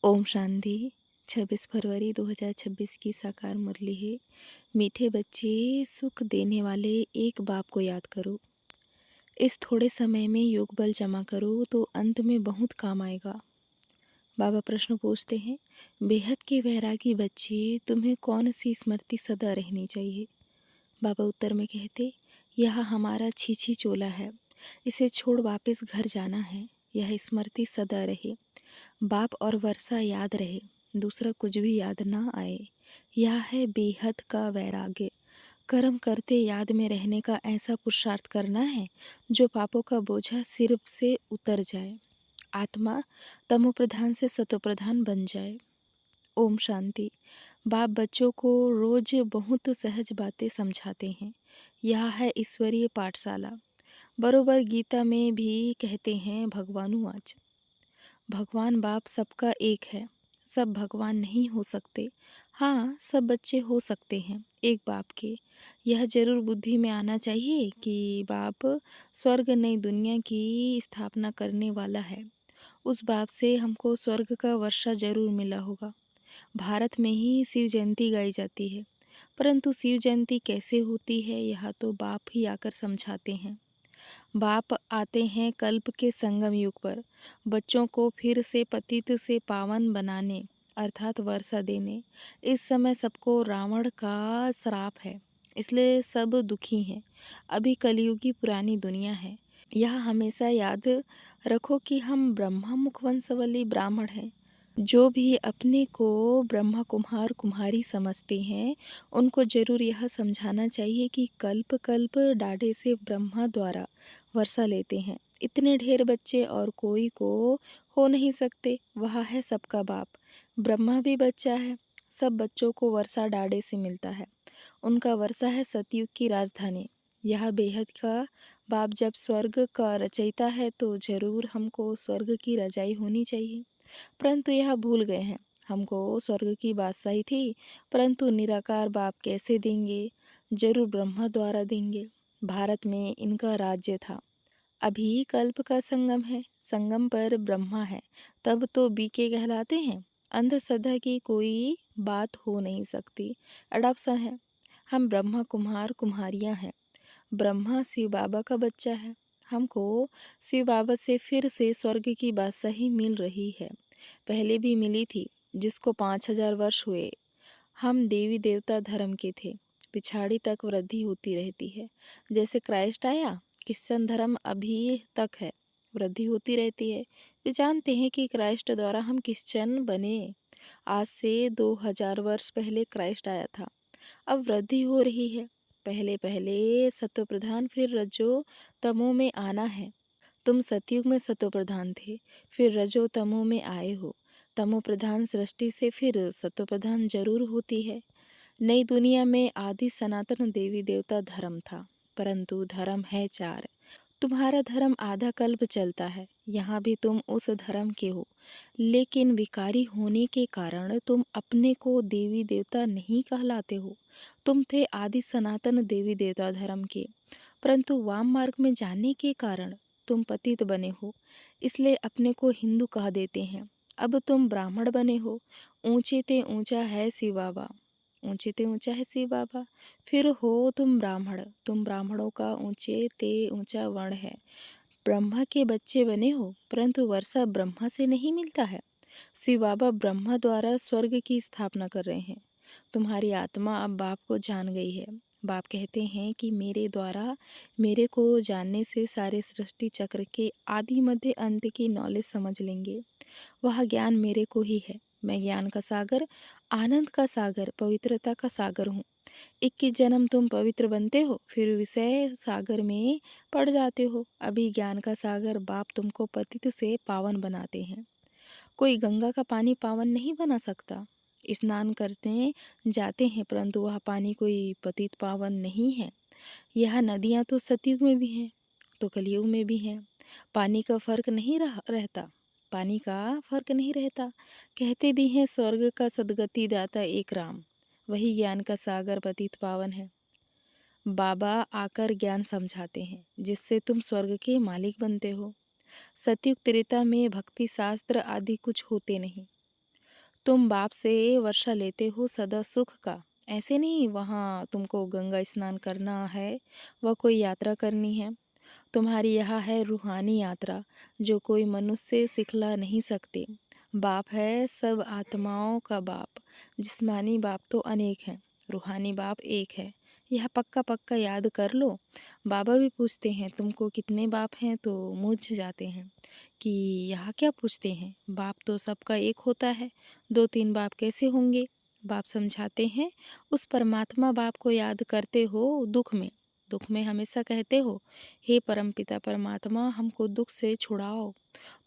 ओम शांति। 26 फरवरी 2026 की साकार मुरली है। मीठे बच्चे, सुख देने वाले एक बाप को याद करो। इस थोड़े समय में योग बल जमा करो तो अंत में बहुत काम आएगा। बाबा प्रश्न पूछते हैं, बेहद के वैरागी बच्चे, तुम्हें कौन सी स्मृति सदा रहनी चाहिए? बाबा उत्तर में कहते, यह हमारा छीछी चोला है, इसे छोड़ वापस घर जाना है। यह स्मृति सदा रहे, बाप और वर्षा याद रहे, दूसरा कुछ भी याद ना आए। यह है बेहद का वैराग्य। कर्म करते याद में रहने का ऐसा पुरुषार्थ करना है जो पापों का बोझा सिर से उतर जाए, आत्मा तमोप्रधान से सतोप्रधान बन जाए। ओम शांति। बाप बच्चों को रोज बहुत सहज बातें समझाते हैं। यह है ईश्वरीय पाठशाला। बरोबर गीता में भी कहते हैं, भगवानुवाच, भगवान बाप सबका एक है। सब भगवान नहीं हो सकते, हाँ सब बच्चे हो सकते हैं एक बाप के। यह जरूर बुद्धि में आना चाहिए कि बाप स्वर्ग नई दुनिया की स्थापना करने वाला है। उस बाप से हमको स्वर्ग का वर्षा जरूर मिला होगा। भारत में ही शिव जयंती गाई जाती है, परंतु शिव जयंती कैसे होती है यह तो बाप ही आकर समझाते हैं। बाप आते हैं कल्प के संगम युग पर, बच्चों को फिर से पतित से पावन बनाने अर्थात वर्षा देने। इस समय सबको रावण का श्राप है, इसलिए सब दुखी हैं। अभी कलयुगी पुरानी दुनिया है। यह हमेशा याद रखो कि हम ब्रह्मा मुखवंशवली ब्राह्मण हैं। जो भी अपने को ब्रह्मा कुम्हार कुम्हारी समझते हैं, उनको जरूर यह समझाना चाहिए कि कल्प कल्प डाढ़े से ब्रह्मा द्वारा वर्षा लेते हैं। इतने ढेर बच्चे और कोई को हो नहीं सकते। वह है सबका बाप। ब्रह्मा भी बच्चा है। सब बच्चों को वर्षा डाढ़े से मिलता है। उनका वर्षा है सतयुग की राजधानी। यह बेहद का बाप जब स्वर्ग का रचयिता है तो जरूर हमको स्वर्ग की रजाई होनी चाहिए, परंतु यह भूल गए हैं। हमको स्वर्ग की बादशाही थी, परंतु निराकार बाप कैसे देंगे? जरूर ब्रह्मा द्वारा देंगे। भारत में इनका राज्य था। अभी कल्प का संगम है, संगम पर ब्रह्मा है, तब तो बीके कहलाते हैं। अंधश्रद्धा की कोई बात हो नहीं सकती। अड़ापसा है। हम ब्रह्मा कुम्हार कुम्हारियाँ हैं। ब्रह्मा शिव बाबा का बच्चा है। हमको शिव बाबा से फिर से स्वर्ग की बादशाही मिल रही है। पहले भी मिली थी, जिसको 5000 वर्ष हुए। हम देवी देवता धर्म के थे। पिछाड़ी तक वृद्धि होती रहती है। जैसे क्राइस्ट आया, क्रिश्चियन धर्म अभी तक है, वृद्धि होती रहती है। वे जानते हैं कि क्राइस्ट द्वारा हम क्रिश्चियन बने। आज से 2000 वर्ष पहले क्राइस्ट आया था। अब वृद्धि हो रही है। पहले पहले सत्व प्रधान, फिर रजो तमो में आना है। तुम सतयुग में सतो प्रधान थे, फिर रजो तमो में आए हो। तमो प्रधान सृष्टि से फिर सतो प्रधान जरूर होती है। नई दुनिया में आदि सनातन देवी देवता धर्म था, परंतु धर्म है 4। तुम्हारा धर्म आधा कल्प चलता है, यहाँ भी तुम उस धर्म के हो, लेकिन विकारी होने के कारण तुम अपने को देवी देवता नहीं कहलाते हो। तुम थे आदि सनातन देवी देवता धर्म के, परंतु वाम मार्ग में जाने के कारण तुम पतित बने हो, इसलिए अपने को हिंदू कह देते हैं। अब तुम ब्राह्मण बने हो। ऊंचे ते ऊंचा है शिव बाबा, ऊंचे ते ऊंचा है शिव बाबा। फिर हो तुम ब्राह्मण, तुम ब्राह्मणों का ऊंचे ते ऊंचा वर्ण है। ब्रह्मा के बच्चे बने हो, परंतु वर्षा ब्रह्मा से नहीं मिलता है। शिव बाबा ब्रह्मा द्वारा स्वर्ग की स्थापना कर रहे हैं। तुम्हारी आत्मा अब बाप को जान गई है। बाप कहते हैं कि मेरे द्वारा मेरे को जानने से सारे सृष्टि चक्र के आदि मध्य अंत की नॉलेज समझ लेंगे। वह ज्ञान मेरे को ही है। मैं ज्ञान का सागर, आनंद का सागर, पवित्रता का सागर हूँ। 21 जन्म तुम पवित्र बनते हो, फिर विषय सागर में पड़ जाते हो। अभी ज्ञान का सागर बाप तुमको पतित से पावन बनाते हैं। कोई गंगा का पानी पावन नहीं बना सकता। स्नान करते जाते हैं, परंतु वह पानी कोई पतित पावन नहीं है। यह नदियाँ तो सतयुग में भी हैं, तो कलयुग में भी हैं। पानी का फर्क नहीं रहता। पानी का फर्क नहीं रहता। कहते भी हैं स्वर्ग का सदगति दाता एक राम, वही ज्ञान का सागर पतित पावन है। बाबा आकर ज्ञान समझाते हैं, जिससे तुम स्वर्ग के मालिक बनते हो। सतयुग त्रेता में भक्ति शास्त्र आदि कुछ होते नहीं। तुम बाप से वर्षा लेते हो सदा सुख का। ऐसे नहीं वहाँ तुमको गंगा स्नान करना है, वह कोई यात्रा करनी है। तुम्हारी यह है रूहानी यात्रा, जो कोई मनुष्य सिखला नहीं सकते। बाप है सब आत्माओं का बाप। जिस्मानी बाप तो अनेक हैं, रूहानी बाप एक है। यह पक्का पक्का याद कर लो। बाबा भी पूछते हैं तुमको कितने बाप हैं, तो मूझ जाते हैं कि यह क्या पूछते हैं, बाप तो सबका एक होता है, दो तीन बाप कैसे होंगे। बाप समझाते हैं उस परमात्मा बाप को याद करते हो दुख में हमेशा कहते हो, हे परमपिता परमात्मा हमको दुख से छुड़ाओ।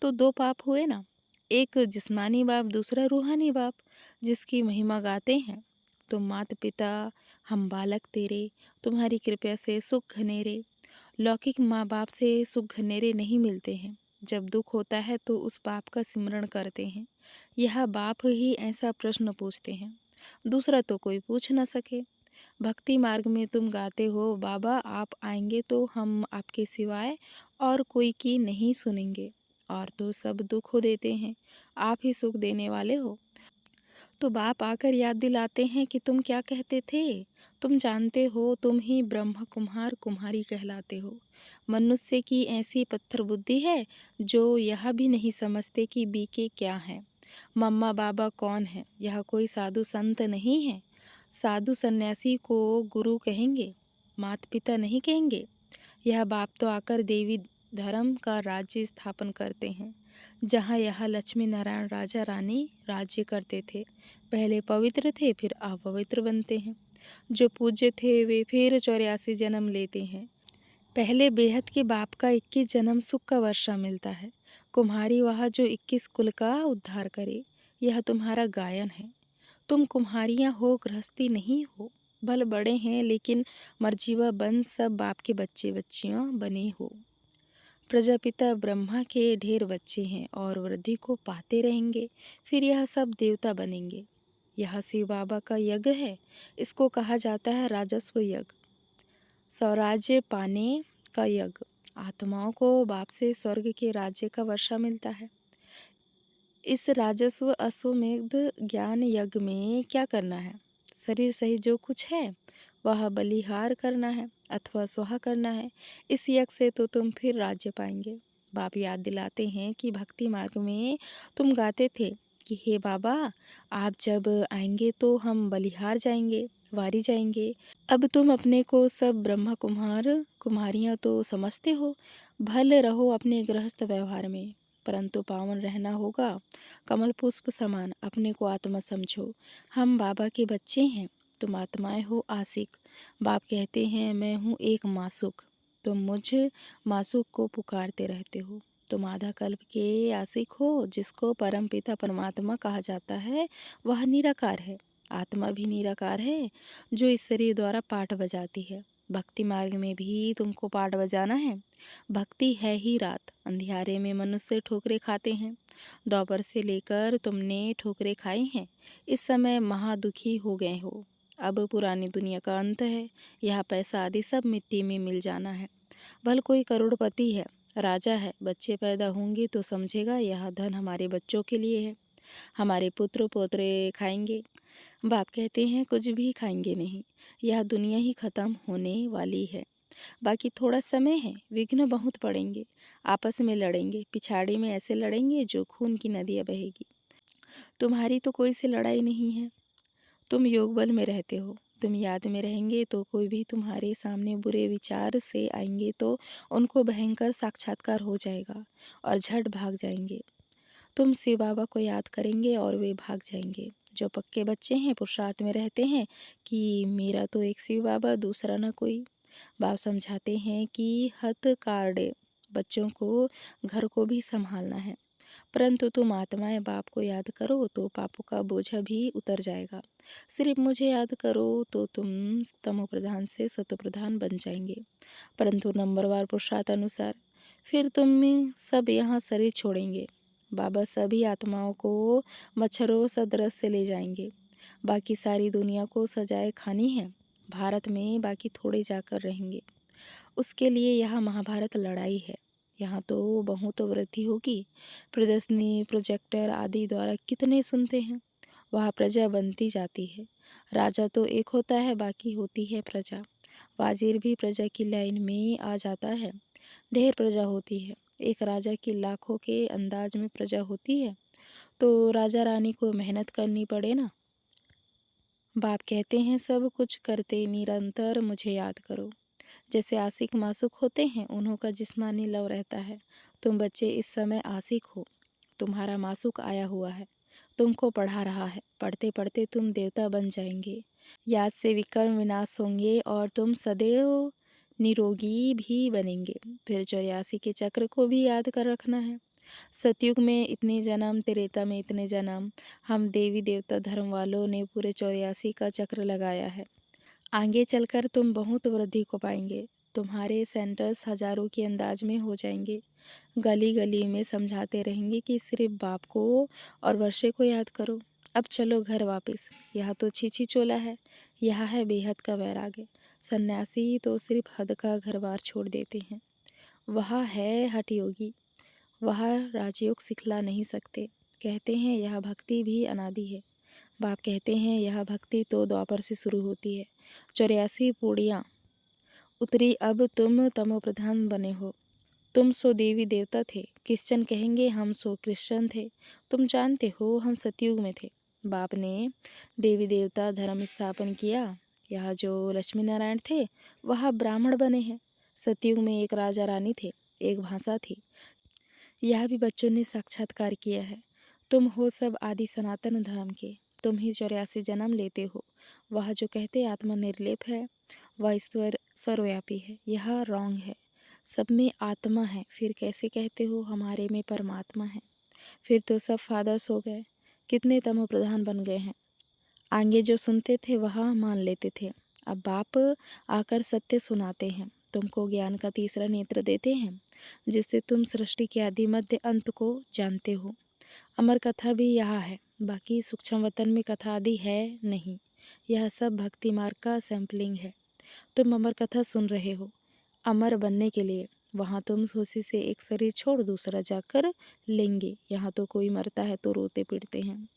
तो दो पाप हुए ना, एक जिस्मानी बाप, दूसरा रूहानी बाप, जिसकी महिमा गाते हैं। तुम माता पिता, हम बालक तेरे, तुम्हारी कृपया से सुख घनेरे। लौकिक माँ बाप से सुख घनेरे नहीं मिलते हैं। जब दुख होता है तो उस बाप का सिमरण करते हैं। यह बाप ही ऐसा प्रश्न पूछते हैं, दूसरा तो कोई पूछ न सके। भक्ति मार्ग में तुम गाते हो, बाबा आप आएंगे तो हम आपके सिवाय और कोई की नहीं सुनेंगे, और तो सब दुख हो देते हैं, आप ही सुख देने वाले हो। तो बाप आकर याद दिलाते हैं कि तुम क्या कहते थे। तुम जानते हो तुम ही ब्रह्म कुम्हार कुम्हारी कहलाते हो। मनुष्य की ऐसी पत्थर बुद्धि है जो यह भी नहीं समझते कि बीके क्या है, मम्मा बाबा कौन है। यह कोई साधु संत नहीं है। साधु सन्यासी को गुरु कहेंगे, माता पिता नहीं कहेंगे। यह बाप तो आकर देवी धर्म का राज्य स्थापन करते हैं, जहाँ यह लक्ष्मी नारायण राजा रानी राज्य करते थे। पहले पवित्र थे फिर अपवित्र बनते हैं। जो पूज्य थे वे फिर 84 जन्म लेते हैं। पहले बेहद के बाप का 21 जन्म सुख का वर्षा मिलता है। कुम्हारी वह जो 21 कुल का उद्धार करे। यह तुम्हारा गायन है। तुम कुम्हारियाँ हो, गृहस्थी नहीं हो। भल बड़े हैं लेकिन मर्जीवा बन सब बाप के बच्चे बच्चियाँ बने हो। प्रजापिता ब्रह्मा के ढेर बच्चे हैं और वृद्धि को पाते रहेंगे, फिर यह सब देवता बनेंगे। यह शिव बाबा का यज्ञ है, इसको कहा जाता है राजस्व यज्ञ, स्वराज्य पाने का यज्ञ। आत्माओं को बाप से स्वर्ग के राज्य का वर्षा मिलता है। इस राजस्व अश्वमेध ज्ञान यज्ञ में क्या करना है, शरीर सहित जो कुछ है वह बलिहार करना है अथवा स्वाहा करना है। इस यज्ञ से तो तुम फिर राज्य पाएंगे। बाप याद दिलाते हैं कि भक्ति मार्ग में तुम गाते थे कि हे बाबा आप जब आएंगे तो हम बलिहार जाएंगे, वारी जाएंगे। अब तुम अपने को सब ब्रह्मा कुम्हार कुम्हारियाँ तो समझते हो। भल रहो अपने गृहस्थ व्यवहार में, परंतु पावन रहना होगा। कमल पुष्प समान अपने को आत्मा समझो। हम बाबा के बच्चे हैं, तुम आत्माएं हो आशिक। बाप कहते हैं मैं हूँ एक मासूक, तुम मुझ मासूक को पुकारते रहते हो। तुम आधा कल्प के आशिक हो। जिसको परम पिता परमात्मा कहा जाता है वह निराकार है। आत्मा भी निराकार है जो इस शरीर द्वारा पाठ बजाती है। भक्ति मार्ग में भी तुमको पाठ बजाना है। भक्ति है ही रात, अंधियारे में मनुष्य ठोकरे खाते हैं। दोपहर से लेकर तुमने ठोकरे खाई हैं, इस समय महादुखी हो गए हो। अब पुरानी दुनिया का अंत है, यह पैसा आदि सब मिट्टी में मिल जाना है। भल कोई करोड़पति है, राजा है, बच्चे पैदा होंगे तो समझेगा यह धन हमारे बच्चों के लिए है, हमारे पुत्र पोतरे खाएंगे। बाप कहते हैं कुछ भी खाएंगे नहीं, यह दुनिया ही खत्म होने वाली है। बाकी थोड़ा समय है, विघ्न बहुत पड़ेंगे, आपस में लड़ेंगे, पिछाड़ी में ऐसे लड़ेंगे जो खून की नदियाँ बहेगी। तुम्हारी तो कोई से लड़ाई नहीं है, तुम योग बल में रहते हो। तुम याद में रहेंगे तो कोई भी तुम्हारे सामने बुरे विचार से आएंगे तो उनको भयंकर साक्षात्कार हो जाएगा और झट भाग जाएंगे। तुम शिव बाबा को याद करेंगे और वे भाग जाएंगे। जो पक्के बच्चे हैं पुरुषार्थ में रहते हैं कि मेरा तो एक शिव बाबा दूसरा ना कोई। बाप समझाते हैं कि हथ कार्डे बच्चों को घर को भी संभालना है, परंतु तुम आत्माएं बाप को याद करो तो पापों का बोझा भी उतर जाएगा। सिर्फ मुझे याद करो तो तुम तमो प्रधान से सतो प्रधान बन जाएंगे, परंतु नंबरवार पुरुषार्थ अनुसार। फिर तुम सब यहाँ शरीर छोड़ेंगे। बाबा सभी आत्माओं को मच्छरों सदृश से ले जाएंगे। बाकी सारी दुनिया को सजाए खानी है, भारत में बाकी थोड़े जाकर रहेंगे। उसके लिए यह महाभारत लड़ाई है। यहाँ तो बहुत वृद्धि होगी। प्रदर्शनी प्रोजेक्टर आदि द्वारा कितने सुनते हैं। वहाँ प्रजा बनती जाती है। राजा तो एक होता है, बाकी होती है प्रजा। वाजिर भी प्रजा की लाइन में आ जाता है। ढेर प्रजा होती है। एक राजा की लाखों के अंदाज में प्रजा होती है, तो राजा रानी को मेहनत करनी पड़े ना। बाप कहते हैं सब कुछ करते निरंतर मुझे याद करो। जैसे आशिक मासूक होते हैं, उन्हों का जिस्मानी लव रहता है। तुम बच्चे इस समय आशिक हो। तुम्हारा मासूक आया हुआ है, तुमको पढ़ा रहा है। पढ़ते पढ़ते तुम देवता बन जाएंगे। याद से विकर्म विनाश होंगे और तुम सदैव निरोगी भी बनेंगे। फिर 84 के चक्र को भी याद कर रखना है। सतयुग में इतने जन्म, त्रेता में इतने जन्म। हम देवी देवता धर्म वालों ने पूरे 84 का चक्र लगाया है। आगे चलकर तुम बहुत वृद्धि को पाएंगे। तुम्हारे सेंटर्स हजारों के अंदाज में हो जाएंगे। गली गली में समझाते रहेंगे कि सिर्फ बाप को और वर्षे को याद करो। अब चलो घर वापस। यह तो छीछी चोला है, यह है बेहद का वैराग्य। सन्यासी तो सिर्फ हद का घर बार छोड़ देते हैं। वह है हठ योगी, वह राजयोग सिखला नहीं सकते। कहते हैं यह भक्ति भी अनादि है। बाप कहते हैं यह भक्ति तो द्वापर से शुरू होती है। 84 पूड़ियाँ उतरी, अब तुम तमोप्रधान बने हो। तुम सो देवी देवता थे, क्रिश्चन कहेंगे हम सो क्रिश्चन थे। तुम जानते हो हम सतयुग में थे। बाप ने देवी देवता धर्म स्थापन किया। यह जो लक्ष्मी नारायण थे वह ब्राह्मण बने हैं। सतयुग में एक राजा रानी थे, एक भाषा थी। यह भी बच्चों ने साक्षात्कार किया है। तुम हो सब आदि सनातन धर्म के। तुम ही 84 जन्म लेते हो। वह जो कहते आत्मा निर्लेप है, वह ईश्वर सर्वव्यापी है, यह रॉन्ग है। सब में आत्मा है, फिर कैसे कहते हो हमारे में परमात्मा है? फिर तो सब फादर्स हो गए, कितने तमो प्रधान बन गए हैं। आगे जो सुनते थे वह मान लेते थे। अब बाप आकर सत्य सुनाते हैं। तुमको ज्ञान का तीसरा नेत्र देते हैं, जिससे तुम सृष्टि के आदि मध्य अंत को जानते हो। अमर कथा भी यह है, बाकी सूक्ष्म वतन में कथा आदि है नहीं। यह सब भक्ति मार्ग का सैम्पलिंग है। तुम अमर कथा सुन रहे हो अमर बनने के लिए। वहाँ तुम खुशी से एक शरीर छोड़ दूसरा जाकर लेंगे। यहाँ तो कोई मरता है तो रोते पीटते हैं।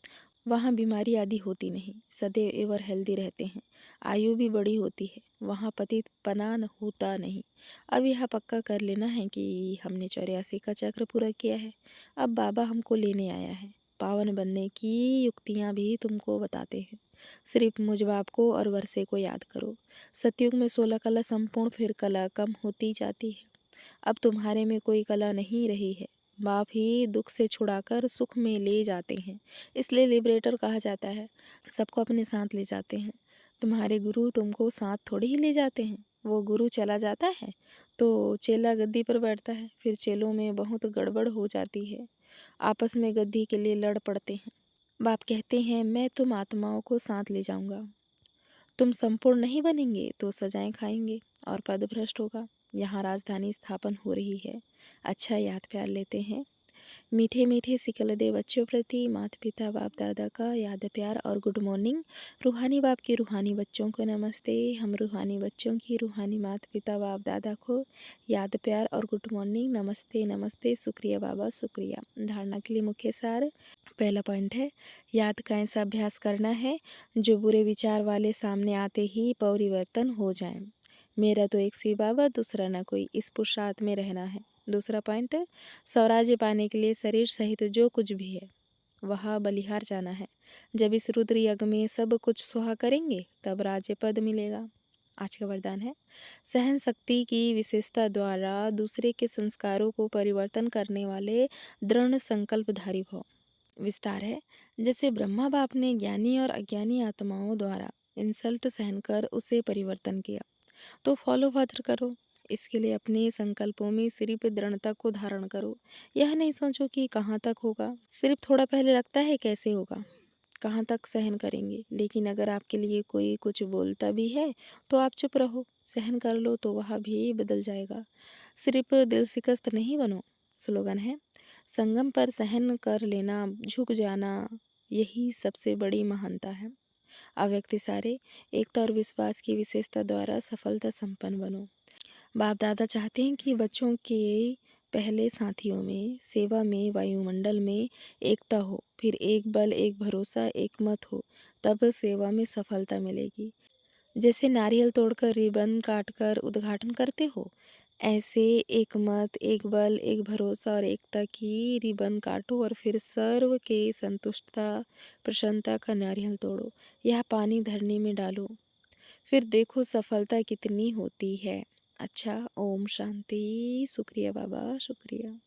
वहाँ बीमारी आदि होती नहीं, सदैव एवर हेल्दी रहते हैं। आयु भी बड़ी होती है। वहाँ पतित पना होता नहीं। अब यह पक्का कर लेना है कि हमने 84 का चक्र पूरा किया है। अब बाबा हमको लेने आया है। पावन बनने की युक्तियाँ भी तुमको बताते हैं। सिर्फ मुझ बाप को और वर्षे को याद करो। सतयुग में 16 कला संपूर्ण, फिर कला कम होती जाती है। अब तुम्हारे में कोई कला नहीं रही है। बाप ही दुख से छुड़ाकर सुख में ले जाते हैं, इसलिए लिबरेटर कहा जाता है। सबको अपने साथ ले जाते हैं। तुम्हारे गुरु तुमको साथ थोड़ी ही ले जाते हैं। वो गुरु चला जाता है तो चेला गद्दी पर बैठता है। फिर चेलों में बहुत गड़बड़ हो जाती है, आपस में गद्दी के लिए लड़ पड़ते हैं। बाप कहते हैं मैं तुम आत्माओं को साथ ले जाऊंगा। तुम संपूर्ण नहीं बनेंगे तो सजाएं खाएंगे और पद भ्रष्ट होगा। यहाँ राजधानी स्थापन हो रही है। अच्छा याद प्यार लेते हैं। मीठे मीठे सिकलदे बच्चों प्रति माता पिता बाप दादा का याद प्यार और गुड मॉर्निंग। रूहानी बाप के रूहानी बच्चों को नमस्ते। हम रूहानी बच्चों की रूहानी माता पिता बाप दादा को याद प्यार और गुड मॉर्निंग। नमस्ते नमस्ते, शुक्रिया बाबा शुक्रिया। धारणा के लिए मुख्य सार। पहला पॉइंट है, याद का ऐसा अभ्यास करना है जो बुरे विचार वाले सामने आते ही परिवर्तन हो जाए। मेरा तो एक सी बाबा, दूसरा ना कोई, इस पुरुषार्थ में रहना है। दूसरा पॉइंट है, स्वराज्य पाने के लिए शरीर सहित जो कुछ भी है वह बलिहार जाना है। जब इस रुद्र यज्ञ में सब कुछ सुहा करेंगे तब राज्य पद मिलेगा। आज का वरदान है, सहन शक्ति की विशेषता द्वारा दूसरे के संस्कारों को परिवर्तन करने वाले दृढ़ संकल्पधारी भव। विस्तार है, जैसे ब्रह्मा बाप ने ज्ञानी और अज्ञानी आत्माओं द्वारा इंसल्ट सहनकर उसे परिवर्तन किया, तो फॉलो भद्र करो। इसके लिए अपने संकल्पों में सिर्फ दृढ़ता को धारण करो। यह नहीं सोचो कि कहाँ तक होगा, सिर्फ थोड़ा पहले लगता है कैसे होगा, कहाँ तक सहन करेंगे। लेकिन अगर आपके लिए कोई कुछ बोलता भी है तो आप चुप रहो, सहन कर लो तो वह भी बदल जाएगा। सिर्फ दिल शिकस्त नहीं बनो। स्लोगन है, संगम पर सहन कर लेना, झुक जाना, यही सबसे बड़ी महानता है। अव्यक्त सारे, एकता और विश्वास की विशेषता द्वारा सफलता संपन्न बनो। बाप दादा चाहते हैं कि बच्चों के पहले साथियों में, सेवा में, वायुमंडल में एकता हो, फिर एक बल, एक भरोसा, एक मत हो, तब सेवा में सफलता मिलेगी। जैसे नारियल तोड़कर रिबन काटकर उद्घाटन करते हो, ऐसे एक मत, एक बल, एक भरोसा और एकता की रिबन काटो और फिर सर्व के संतुष्टता, प्रसन्नता का नारियल तोड़ो। यह पानी धरनी में डालो। फिर देखो सफलता कितनी होती है। अच्छा, ओम शांति। शुक्रिया बाबा, शुक्रिया।